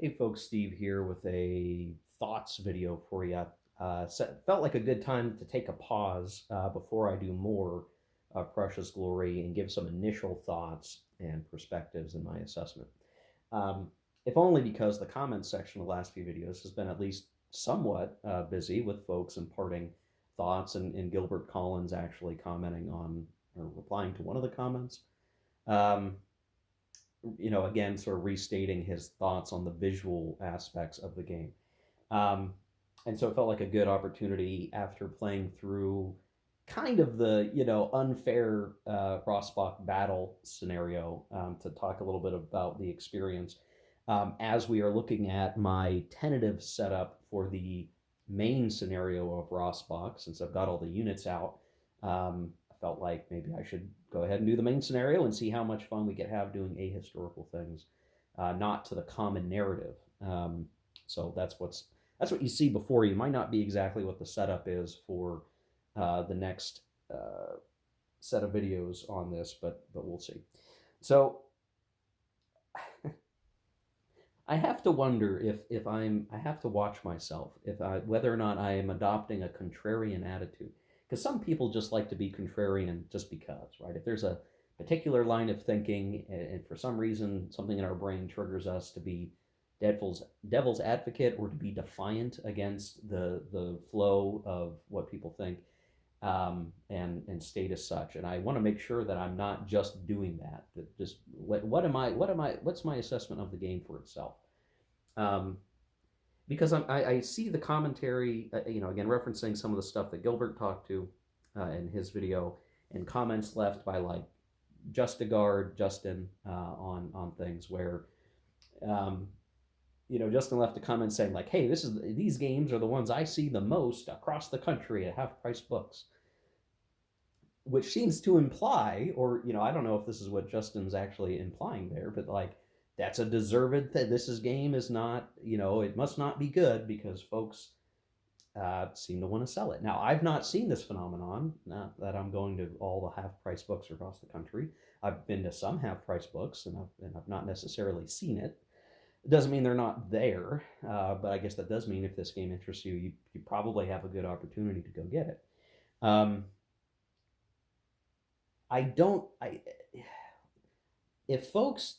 Hey folks, Steve here with a thoughts video for you. Felt like a good time to take a pause before I do more of Prussia's Glory and give some initial thoughts and perspectives in my assessment. Um, if only because the comments section of the last few videos has been at least somewhat busy with folks imparting thoughts and Gilbert Collins actually commenting on or replying to one of the comments. Um, again, sort of restating his thoughts on the visual aspects of the game. Um, and so it felt like a good opportunity after playing through kind of the, unfair Rossbach battle scenario to talk a little bit about the experience as we are looking at my tentative setup for the main scenario of Rossbach, since I've got all the units out. I felt like maybe I should go ahead and do the main scenario and see how much fun we could have doing ahistorical things, not to the common narrative. So that's what you see before you. Might not be exactly what the setup is for the next set of videos on this, but we'll see. So I have to wonder if I have to watch myself if I whether or not I am adopting a contrarian attitude, because some people just like to be contrarian just because, right? If there's a particular line of thinking and for some reason something in our brain triggers us to be devil's advocate or to be defiant against the flow of what people think, and state as such. And I want to make sure that I'm not just doing that. That just what's my assessment of the game for itself? Um, because I see the commentary, again referencing some of the stuff that Gilbert talked to in his video, and comments left by like Justigard, Justin on things where um, Justin left a comment saying like, "Hey, these games are the ones I see the most across the country at half-price books," which seems to imply, or I don't know if this is what Justin's actually implying there, but like that's a deserved thing. Game is not, it must not be good because folks seem to want to sell it. Now, I've not seen this phenomenon. Not that I'm going to all the half-price books across the country. I've been to some half-price books, and I've not necessarily seen it. It doesn't mean they're not there, but I guess that does mean if this game interests you, you probably have a good opportunity to go get it. I don't. I If folks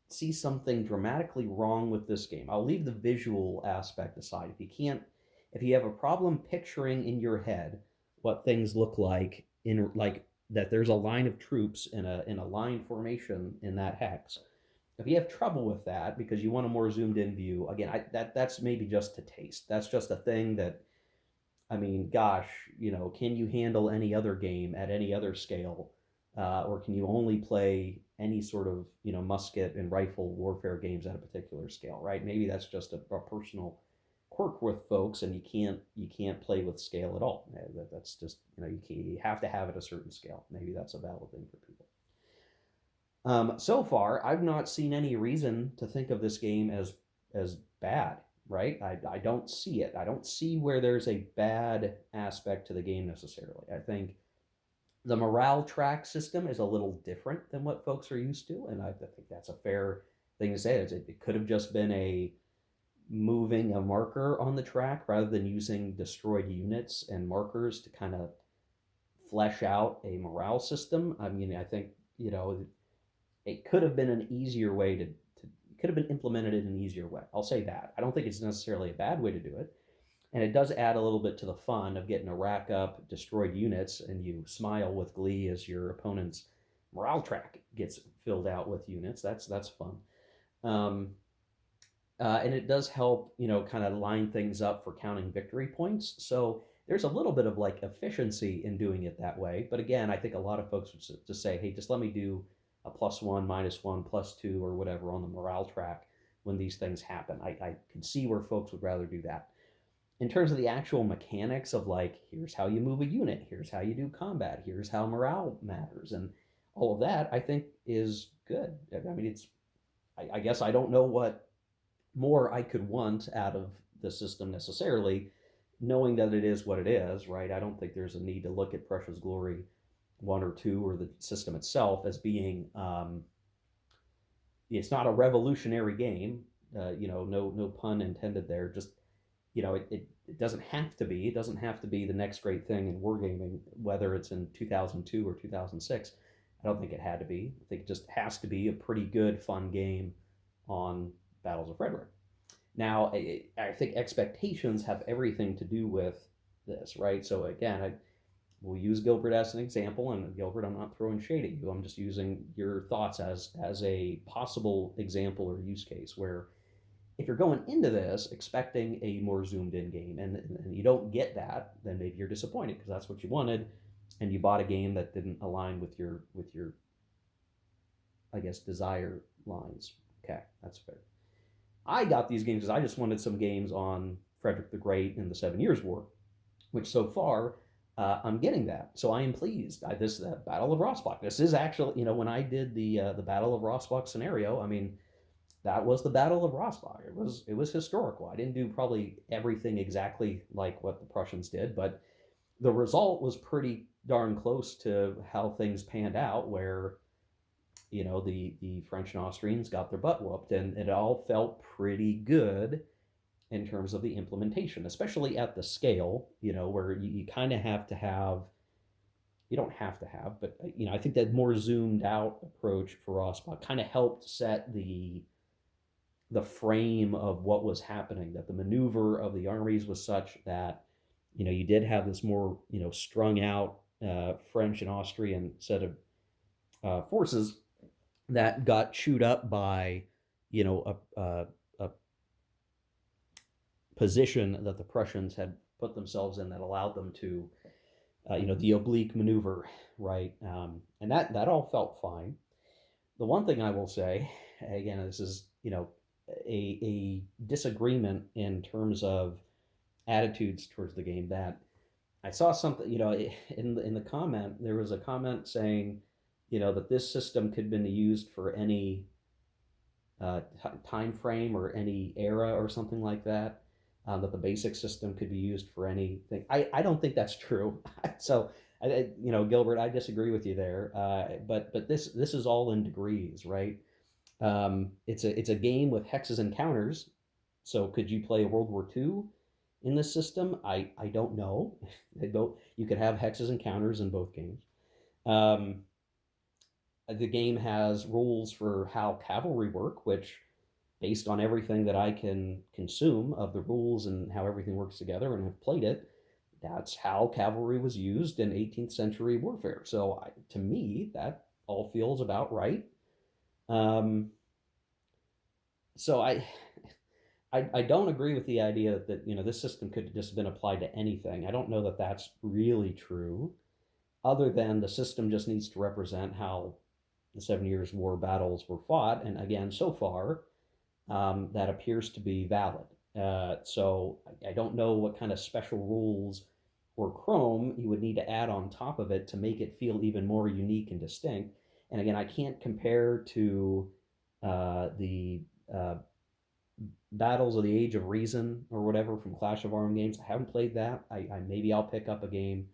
see something dramatically wrong with this game, I'll leave the visual aspect aside. If you have a problem picturing in your head what things look like in like that, there's a line of troops in a line formation in that hex. If you have trouble with that because you want a more zoomed in view, again, that's maybe just to taste. That's just a thing that, I mean, gosh, can you handle any other game at any other scale, or can you only play any sort of musket and rifle warfare games at a particular scale, right? Maybe that's just a personal quirk with folks, and you can't play with scale at all. That's just you have to have it a certain scale. Maybe that's a valid thing for people. So far, I've not seen any reason to think of this game as bad, right? I don't see it. I don't see where there's a bad aspect to the game necessarily. I think the morale track system is a little different than what folks are used to, and I think that's a fair thing to say. It could have just been a moving a marker on the track rather than using destroyed units and markers to kind of flesh out a morale system. I mean, I think it could have been an easier way to could have been implemented in an easier way. I'll say that. I don't think it's necessarily a bad way to do it. And it does add a little bit to the fun of getting to rack up destroyed units, and you smile with glee as your opponent's morale track gets filled out with units. That's fun. Um, and it does help, kind of line things up for counting victory points. So there's a little bit of like efficiency in doing it that way. But again, I think a lot of folks would just say, hey, just let me do a +1, -1, +2, or whatever on the morale track when these things happen. I can see where folks would rather do that. In terms of the actual mechanics of like, here's how you move a unit, here's how you do combat, here's how morale matters, and all of that, I think is good. I mean, I guess I don't know what more I could want out of the system necessarily, knowing that it is what it is, right? I don't think there's a need to look at Prussia's Glory 1 or 2 or the system itself as being, it's not a revolutionary game, no pun intended there. Just it doesn't have to be. It doesn't have to be the next great thing in wargaming, whether it's in 2002 or 2006. I don't think it had to be. I think it just has to be a pretty good, fun game on Battles of Frederick. Now, I think expectations have everything to do with this, right? So again, we'll use Gilbert as an example, and Gilbert, I'm not throwing shade at you. I'm just using your thoughts as a possible example or use case where if you're going into this expecting a more zoomed in game and you don't get that, then maybe you're disappointed because that's what you wanted, and you bought a game that didn't align with your I guess desire lines. Okay, that's fair. I got these games because I just wanted some games on Frederick the Great and the Seven Years' War, which so far I'm getting that. So I am pleased. This Battle of Rossbach. This is actually, when I did the Battle of Rossbach scenario. I mean, that was the Battle of Rossbach. It was historical. I didn't do probably everything exactly like what the Prussians did, but the result was pretty darn close to how things panned out, where the French and Austrians got their butt whooped, and it all felt pretty good in terms of the implementation, especially at the scale, where you kind of have to have, you don't have to have, but I think that more zoomed out approach for Rossbach kind of helped set the frame of what was happening. That the maneuver of the armies was such that you did have this more strung out French and Austrian set of forces that got chewed up by a position that the Prussians had put themselves in that allowed them to, the oblique maneuver, right? And that all felt fine. The one thing I will say, again, this is a disagreement in terms of attitudes towards the game. That I saw something, in the comment there was a comment saying, that this system could have been used for any time frame or any era or something like that. That the basic system could be used for anything. I don't think that's true. So, Gilbert, I disagree with you there. But this is all in degrees, right? It's a game with hexes and counters. So could you play World War II in this system? I don't know. You could have hexes and counters in both games. Um, the game has rules for how cavalry work, which, based on everything that I can consume of the rules and how everything works together and have played it, that's how cavalry was used in 18th century warfare. So to me, that all feels about right. Um, so I don't agree with the idea that this system could have just been applied to anything. I don't know that that's really true, other than the system just needs to represent how the 7 Years' War battles were fought. And again, so far, that appears to be valid. So I don't know what kind of special rules or Chrome you would need to add on top of it to make it feel even more unique and distinct. And again, I can't compare to the Battles of the Age of Reason or whatever from Clash of Arms games. I haven't played that. Maybe I'll pick up a game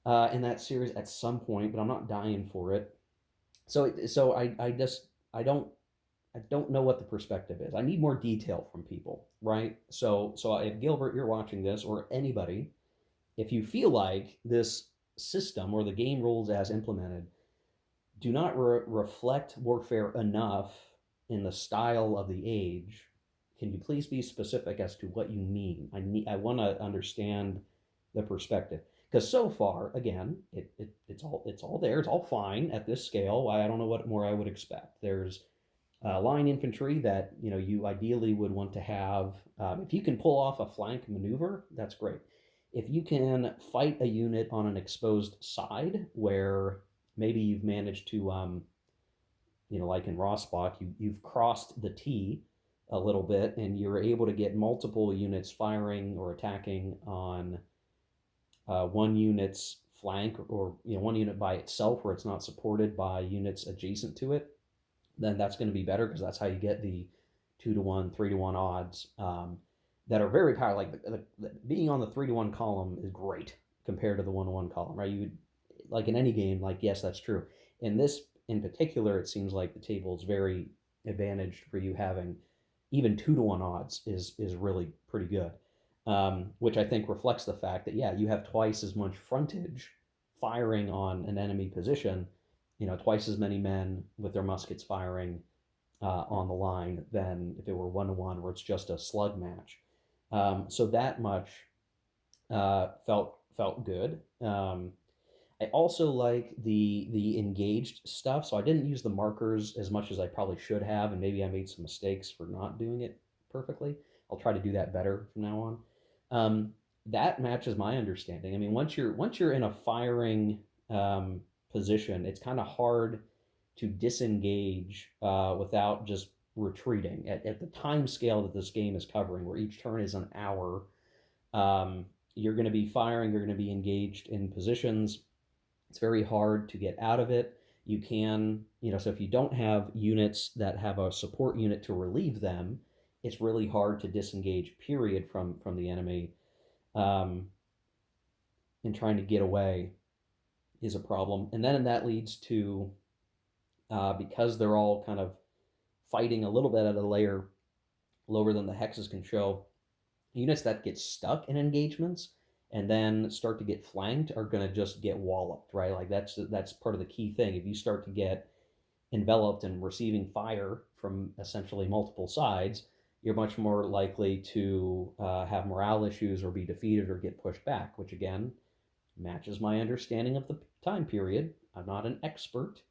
in that series at some point, but I'm not dying for it. So I don't know what the perspective is. I need more detail from people, right? So if Gilbert, you're watching this, or anybody, if you feel like this system or the game rules as implemented do not reflect warfare enough in the style of the age, can you please be specific as to what you mean? I want to understand the perspective, because so far, again, it's all there. It's all fine at this scale. I don't know what more I would expect. There's line infantry that you ideally would want to have. If you can pull off a flank maneuver, that's great. If you can fight a unit on an exposed side where maybe you've managed to, like in Rossbach, you've crossed the T a little bit and you're able to get multiple units firing or attacking on one unit's flank, or one unit by itself where it's not supported by units adjacent to it, then that's going to be better, because that's how you get the 2-to-1, 3-to-1 odds that are very powerful. Like being on the 3-to-1 column is great compared to the 1-to-1 column, right? You would, like in any game, like, yes, that's true. In this in particular, it seems like the table is very advantaged for you having even 2-1 odds is really pretty good, which I think reflects the fact that, yeah, you have twice as much frontage firing on an enemy position, twice as many men with their muskets firing on the line than if it were 1-1 where it's just a slug match. So that much felt good. I also like the engaged stuff. So I didn't use the markers as much as I probably should have, and maybe I made some mistakes for not doing it perfectly. I'll try to do that better from now on. That matches my understanding. I mean, once you're in a firing position, it's kind of hard to disengage without just retreating at the time scale that this game is covering, where each turn is an hour. You're going to be firing. You're going to be engaged in positions. It's very hard to get out of it. You can, so if you don't have units that have a support unit to relieve them, it's really hard to disengage, period, from the enemy. Um, and trying to get away is a problem. And then that leads to, because they're all kind of fighting a little bit at a layer lower than the hexes can show, units that get stuck in engagements and then start to get flanked are going to just get walloped, right? Like that's part of the key thing. If you start to get enveloped and receiving fire from essentially multiple sides, you're much more likely to have morale issues or be defeated or get pushed back, which again matches my understanding of the time period. I'm not an expert.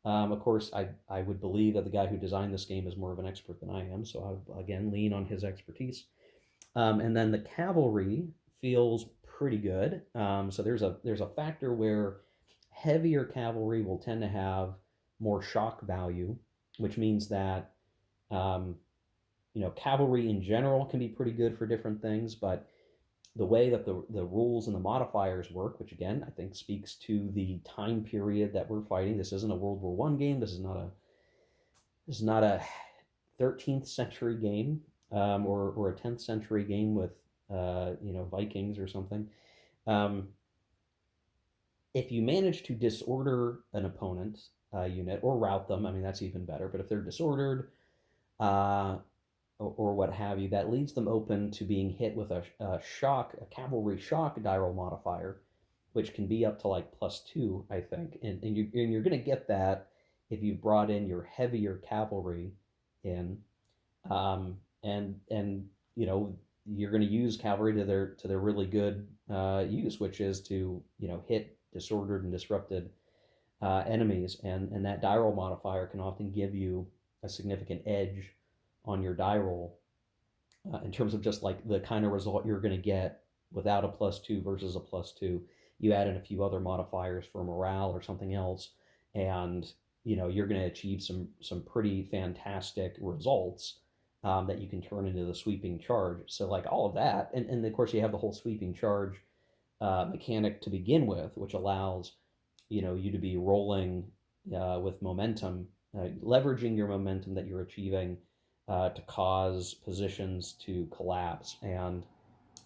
Of course, I would believe that the guy who designed this game is more of an expert than I am, so I would again lean on his expertise. And then the cavalry feels pretty good. So there's a factor where heavier cavalry will tend to have more shock value, which means that um, cavalry in general can be pretty good for different things, but the way that the rules and the modifiers work, which again I think speaks to the time period that we're fighting. This isn't a World War One game. This is not a 13th century game, or a 10th century game with Vikings or something. Um, if you manage to disorder an opponent unit or rout them, I mean that's even better. But if they're disordered, uh, or what have you, that leaves them open to being hit with a cavalry shock die roll modifier, which can be up to like +2, I think. And you're going to get that if you've brought in your heavier cavalry in, and you're going to use cavalry to their really good use, which is to hit disordered and disrupted enemies, and that die roll modifier can often give you a significant edge on your die roll in terms of just like the kind of result you're going to get without a +2 versus a +2. You add in a few other modifiers for morale or something else, and you're going to achieve some pretty fantastic results that you can turn into the sweeping charge. So like all of that, and of course you have the whole sweeping charge mechanic to begin with, which allows you to be rolling with momentum, leveraging your momentum that you're achieving to cause positions to collapse. And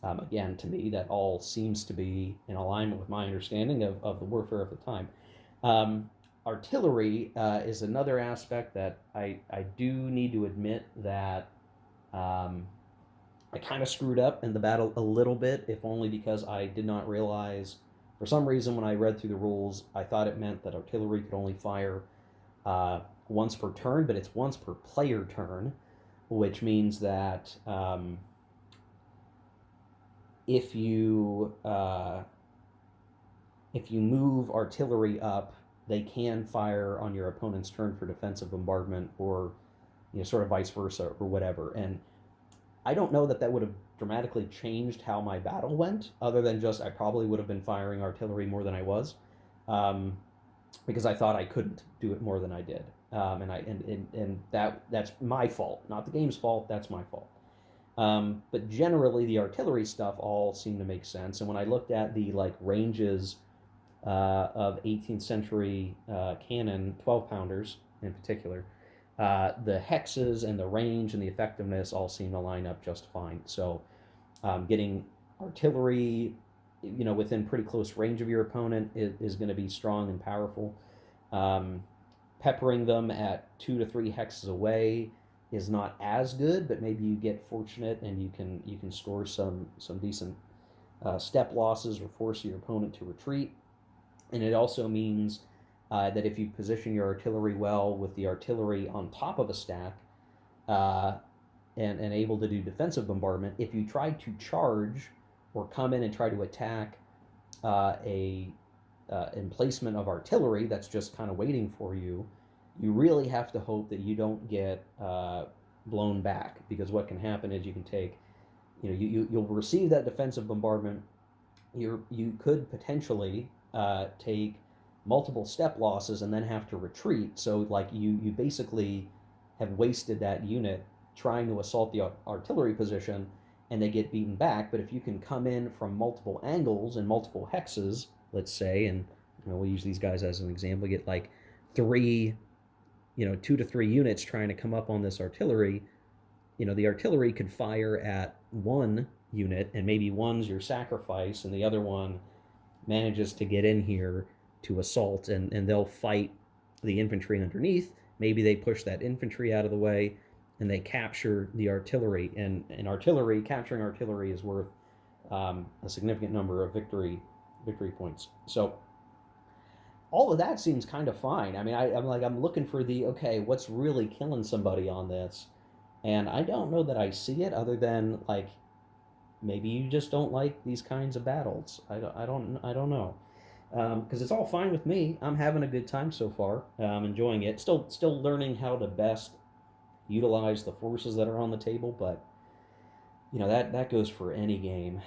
again, to me, that all seems to be in alignment with my understanding of the warfare of the time. Artillery is another aspect that I do need to admit that um, I kind of screwed up in the battle a little bit, if only because I did not realize, for some reason, when I read through the rules, I thought it meant that artillery could only fire once per turn, but it's once per player turn, which means that if you uh, if you move artillery up, they can fire on your opponent's turn for defensive bombardment, or sort of vice versa or whatever. And I don't know that would have dramatically changed how my battle went, other than just I probably would have been firing artillery more than I was, um, because I thought I couldn't do it more than I did, and that's my fault, not the game's fault. That's my fault. But generally, the artillery stuff all seemed to make sense. And when I looked at the like ranges of 18th century cannon 12 pounders in particular, the hexes and the range and the effectiveness all seem to line up just fine. So getting artillery, within pretty close range of your opponent is going to be strong and powerful. Um, Peppering them at 2 to 3 hexes away is not as good, but maybe you get fortunate and you can score some decent step losses or force your opponent to retreat. And it also means that if you position your artillery well with the artillery on top of a stack, uh, and able to do defensive bombardment, if you try to charge or come in and try to attack a emplacement of artillery that's just kind of waiting for you, you really have to hope that you don't get blown back, because what can happen is you can take, you'll receive that defensive bombardment. You could potentially take multiple step losses and then have to retreat. So like you basically have wasted that unit trying to assault the artillery position, and they get beaten back. But if you can come in from multiple angles and multiple hexes, let's say, and we'll use these guys as an example, get like three, 2 to 3 units trying to come up on this artillery. The artillery could fire at one unit, and maybe one's your sacrifice, and the other one manages to get in here to assault, and they'll fight the infantry underneath. Maybe they push that infantry out of the way and they capture the artillery. And artillery, capturing artillery is worth a significant number of victory points. So all of that seems kind of fine. I mean, I'm looking for okay, what's really killing somebody on this? And I don't know that I see it, other than like maybe you just don't like these kinds of battles. I don't know. Because it's all fine with me. I'm having a good time so far. I'm enjoying it. Still learning how to best utilize the forces that are on the table, but that goes for any game.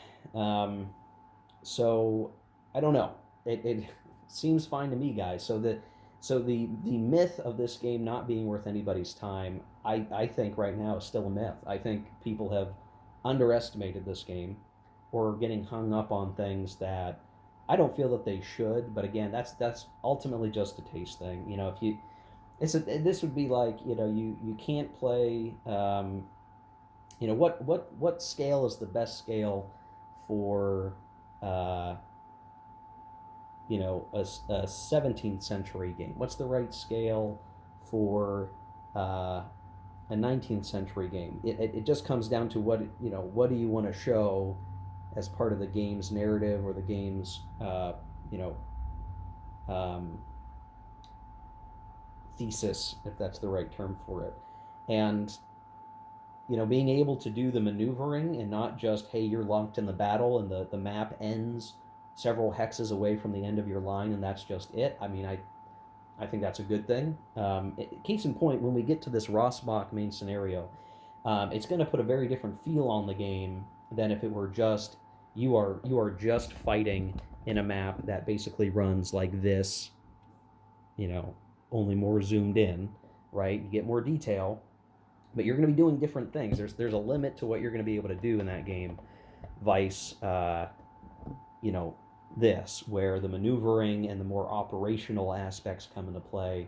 So I don't know. It seems fine to me, guys. So the myth of this game not being worth anybody's time, I think right now is still a myth. I think people have underestimated this game, or getting hung up on things that I don't feel that they should. But again, that's ultimately just a taste thing. If you this would be like, you can't play. What scale is the best scale for uh, a 17th century game? What's the right scale for a 19th century game? It just comes down to what do you want to show as part of the game's narrative, or the game's um, thesis, if that's the right term for it. And being able to do the maneuvering, and not just, hey, you're locked in the battle and the map ends several hexes away from the end of your line and that's just it. I mean, I think that's a good thing. Case in point, when we get to this Rossbach main scenario, it's going to put a very different feel on the game than if it were just you are just fighting in a map that basically runs like this, only more zoomed in, right? You get more detail, but you're going to be doing different things. There's a limit to what you're going to be able to do in that game. Vice, this, where the maneuvering and the more operational aspects come into play.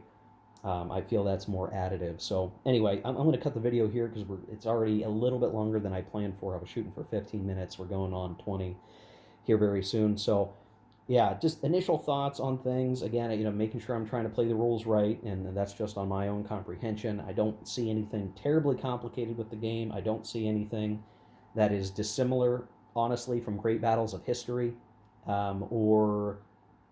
I feel that's more additive. So anyway, I'm going to cut the video here because it's already a little bit longer than I planned for. I was shooting for 15 minutes. We're going on 20 here very soon. So yeah, just initial thoughts on things. Again, making sure I'm trying to play the rules right, and that's just on my own comprehension. I don't see anything terribly complicated with the game. I don't see anything that is dissimilar, honestly, from great battles of history, or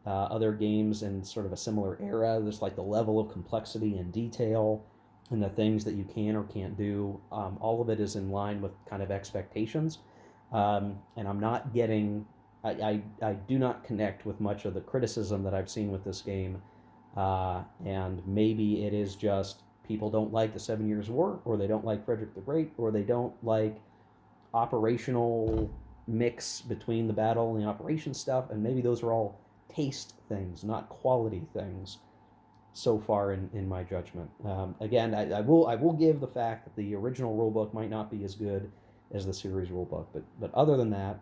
other games in sort of a similar era. There's like the level of complexity and detail and the things that you can or can't do. All of it is in line with kind of expectations. And I'm not getting, I do not connect with much of the criticism that I've seen with this game. And maybe it is just people don't like the 7 Years' War, or they don't like Frederick the Great, or they don't like operational mix between the battle and the operation stuff, and maybe those are all taste things, not quality things, so far in my judgment. Again, I will give the fact that the original rulebook might not be as good as the series rulebook, but other than that,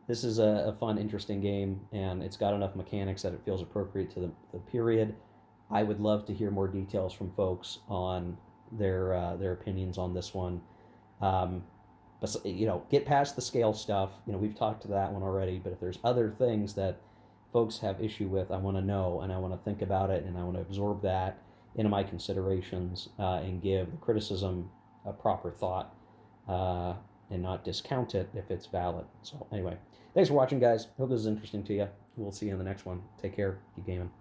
this is a fun, interesting game, and it's got enough mechanics that it feels appropriate to the period. I would love to hear more details from folks on their opinions on this one. But get past the scale stuff. We've talked to that one already. But if there's other things that folks have issue with, I want to know, and I want to think about it, and I want to absorb that, into my considerations and give the criticism a proper thought and not discount it if it's valid. So anyway, thanks for watching, guys. Hope this is interesting to you. We'll see you in the next one. Take care. Keep gaming.